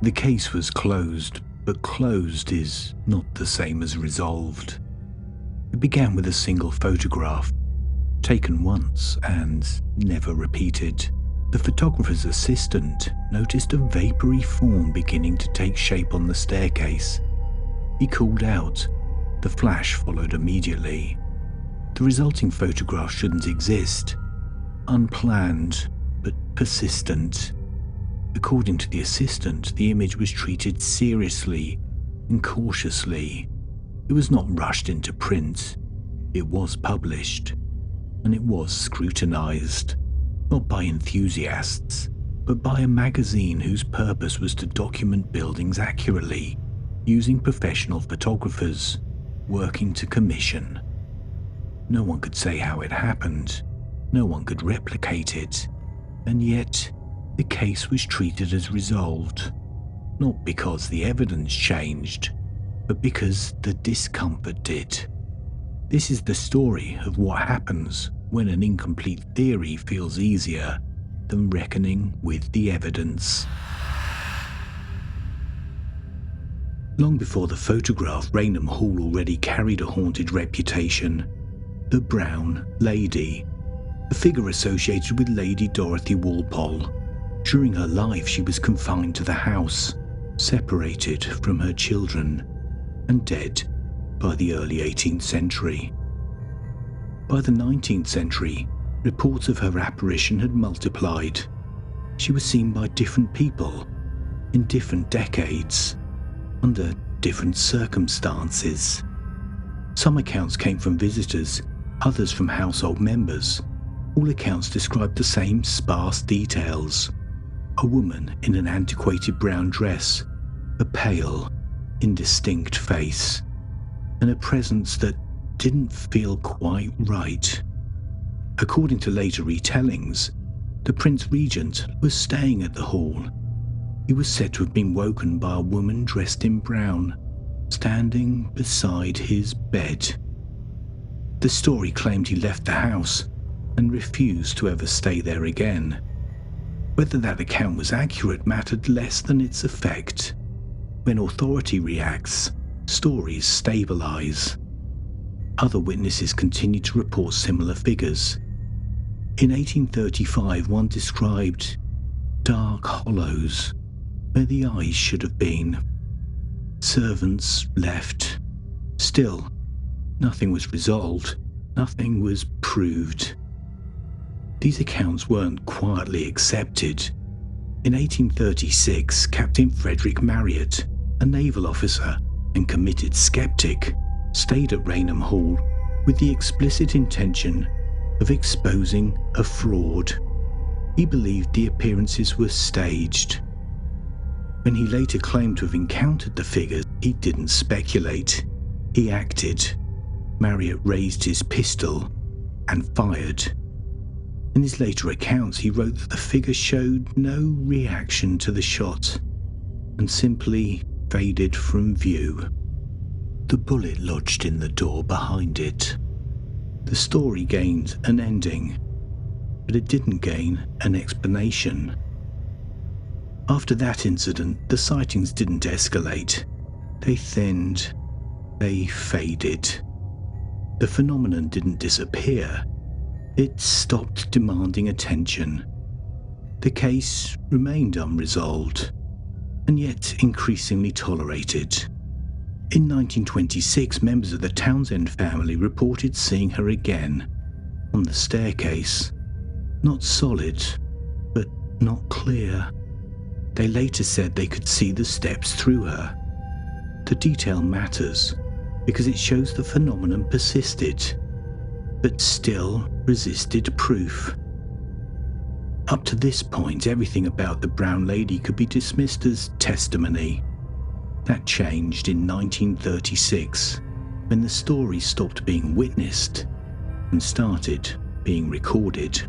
The case was closed, but closed is not the same as resolved. It began with a single photograph, taken once and never repeated. The photographer's assistant noticed a vapory form beginning to take shape on the staircase. He called out. The flash followed immediately. The resulting photograph shouldn't exist. Unplanned, but persistent. According to the assistant, the image was treated seriously and cautiously. It was not rushed into print. It was published, and it was scrutinized, not by enthusiasts, but by a magazine whose purpose was to document buildings accurately, using professional photographers working to commission. No one could say how it happened. No one could replicate it. And yet, the case was treated as resolved, not because the evidence changed, but because the discomfort did. This is the story of what happens when an incomplete theory feels easier than reckoning with the evidence. Long before the photograph, Raynham Hall already carried a haunted reputation. The Brown Lady, a figure associated with Lady Dorothy Walpole. During her life, she was confined to the house, separated from her children, and dead by the early 18th century. By the 19th century, reports of her apparition had multiplied. She was seen by different people, in different decades, under different circumstances. Some accounts came from visitors, others from household members. All accounts described the same sparse details. A woman in an antiquated brown dress, a pale, indistinct face, and a presence that didn't feel quite right. According to later retellings, the Prince Regent was staying at the hall. He was said to have been woken by a woman dressed in brown, standing beside his bed. The story claimed he left the house and refused to ever stay there again. Whether that account was accurate mattered less than its effect. When authority reacts, stories stabilize. Other witnesses continued to report similar figures. In 1835, one described dark hollows where the eyes should have been. Servants left. Still, nothing was resolved. Nothing was proved. These accounts weren't quietly accepted. In 1836, Captain Frederick Marryat, a naval officer and committed skeptic, stayed at Raynham Hall with the explicit intention of exposing a fraud. He believed the appearances were staged. When he later claimed to have encountered the figures, he didn't speculate. He acted. Marryat raised his pistol and fired. In his later accounts, he wrote that the figure showed no reaction to the shot and simply faded from view. The bullet lodged in the door behind it. The story gained an ending, but it didn't gain an explanation. After that incident, the sightings didn't escalate. They thinned. They faded. The phenomenon didn't disappear. It stopped demanding attention. The case remained unresolved, and yet increasingly tolerated. In 1926, members of the Townshend family reported seeing her again, on the staircase. Not solid, but not clear. They later said they could see the steps through her. The detail matters, because it shows the phenomenon persisted, but still resisted proof. Up to this point, everything about the Brown Lady could be dismissed as testimony. That changed in 1936, when the story stopped being witnessed and started being recorded.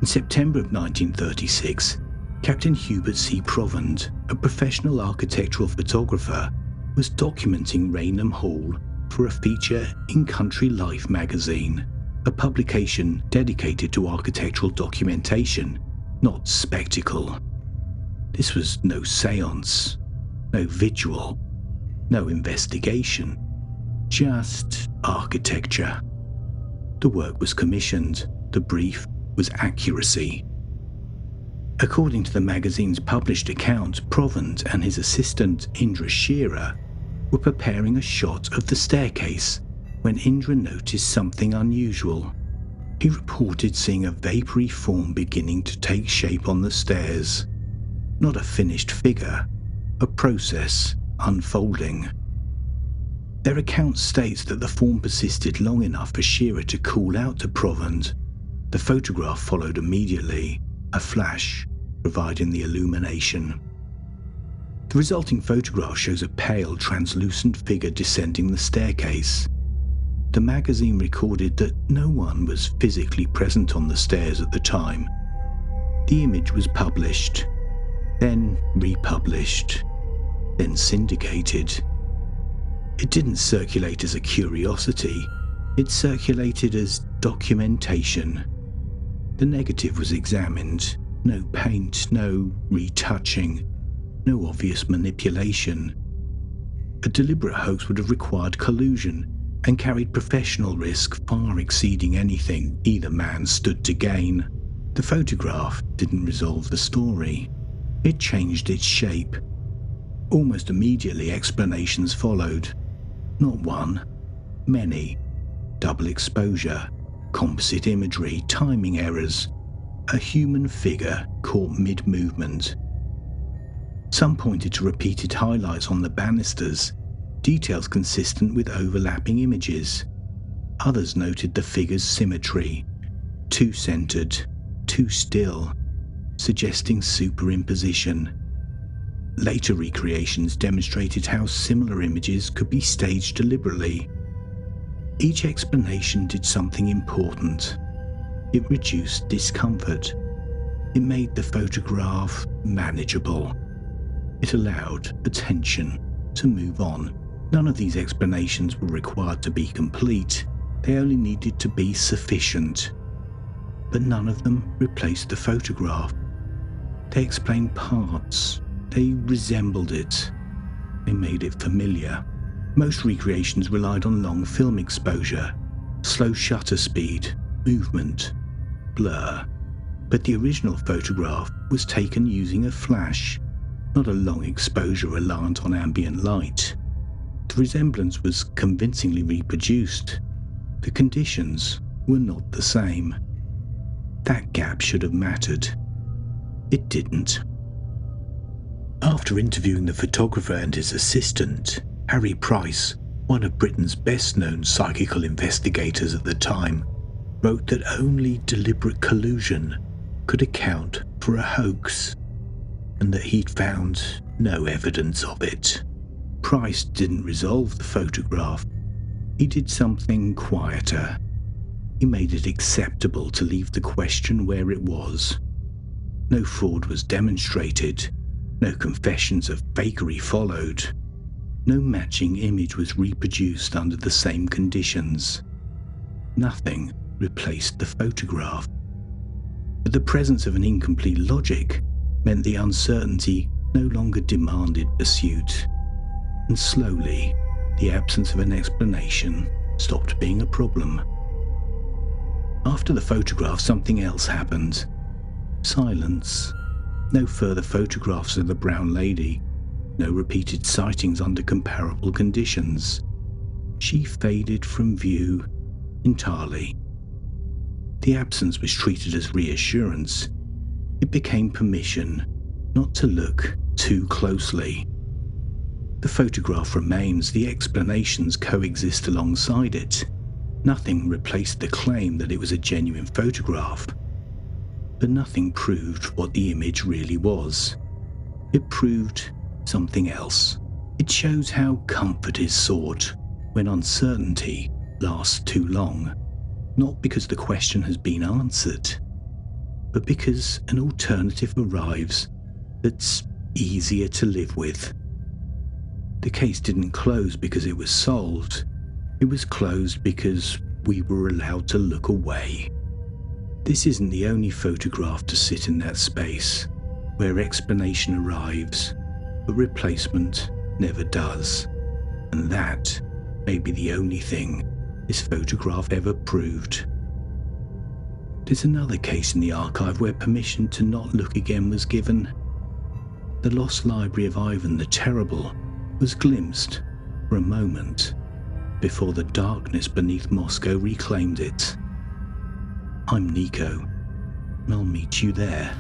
In September of 1936, Captain Hubert C. Provand, a professional architectural photographer, was documenting Raynham Hall for a feature in Country Life magazine, a publication dedicated to architectural documentation, not spectacle. This was no séance, no vigil, no investigation, just architecture. The work was commissioned, the brief was accuracy. According to the magazine's published account, Provand and his assistant Indra Shearer were preparing a shot of the staircase when Indra noticed something unusual. He reported seeing a vapoury form beginning to take shape on the stairs. Not a finished figure, a process unfolding. Their account states that the form persisted long enough for Shearer to call out to Provand. The photograph followed immediately, a flash providing the illumination. The resulting photograph shows a pale, translucent figure descending the staircase. The magazine recorded that no one was physically present on the stairs at the time. The image was published, then republished, then syndicated. It didn't circulate as a curiosity, it circulated as documentation. The negative was examined, no paint, no retouching, no obvious manipulation. A deliberate hoax would have required collusion and carried professional risk far exceeding anything either man stood to gain. The photograph didn't resolve the story. It changed its shape. Almost immediately explanations followed. Not one, many. Double exposure, composite imagery, timing errors, a human figure caught mid-movement. Some pointed to repeated highlights on the banisters, details consistent with overlapping images. Others noted the figure's symmetry, too centered, too still, suggesting superimposition. Later recreations demonstrated how similar images could be staged deliberately. Each explanation did something important. It reduced discomfort. It made the photograph manageable. It allowed attention to move on. None of these explanations were required to be complete. They only needed to be sufficient. But none of them replaced the photograph. They explained parts. They resembled it. They made it familiar. Most recreations relied on long film exposure, slow shutter speed, movement, blur. But the original photograph was taken using a flash, not a long exposure reliant on ambient light. The resemblance was convincingly reproduced. The conditions were not the same. That gap should have mattered. It didn't. After interviewing the photographer and his assistant, Harry Price, one of Britain's best-known psychical investigators at the time, wrote that only deliberate collusion could account for a hoax, and that he'd found no evidence of it. Price didn't resolve the photograph. He did something quieter. He made it acceptable to leave the question where it was. No fraud was demonstrated. No confessions of fakery followed. No matching image was reproduced under the same conditions. Nothing replaced the photograph. But the presence of an incomplete logic meant the uncertainty no longer demanded pursuit. And slowly, the absence of an explanation stopped being a problem. After the photograph, something else happened. Silence. No further photographs of the brown lady. No repeated sightings under comparable conditions. She faded from view entirely. The absence was treated as reassurance. It became permission not to look too closely. The photograph remains, the explanations coexist alongside it. Nothing replaced the claim that it was a genuine photograph. But nothing proved what the image really was. It proved something else. It shows how comfort is sought when uncertainty lasts too long, not because the question has been answered, but because an alternative arrives that's easier to live with. The case didn't close because it was solved. It was closed because we were allowed to look away. This isn't the only photograph to sit in that space. where explanation arrives, but replacement never does. And that may be the only thing this photograph ever proved. There's another case in the archive where permission to not look again was given. The lost library of Ivan the Terrible was glimpsed for a moment before the darkness beneath Moscow reclaimed it. I'm Nico, and I'll meet you there.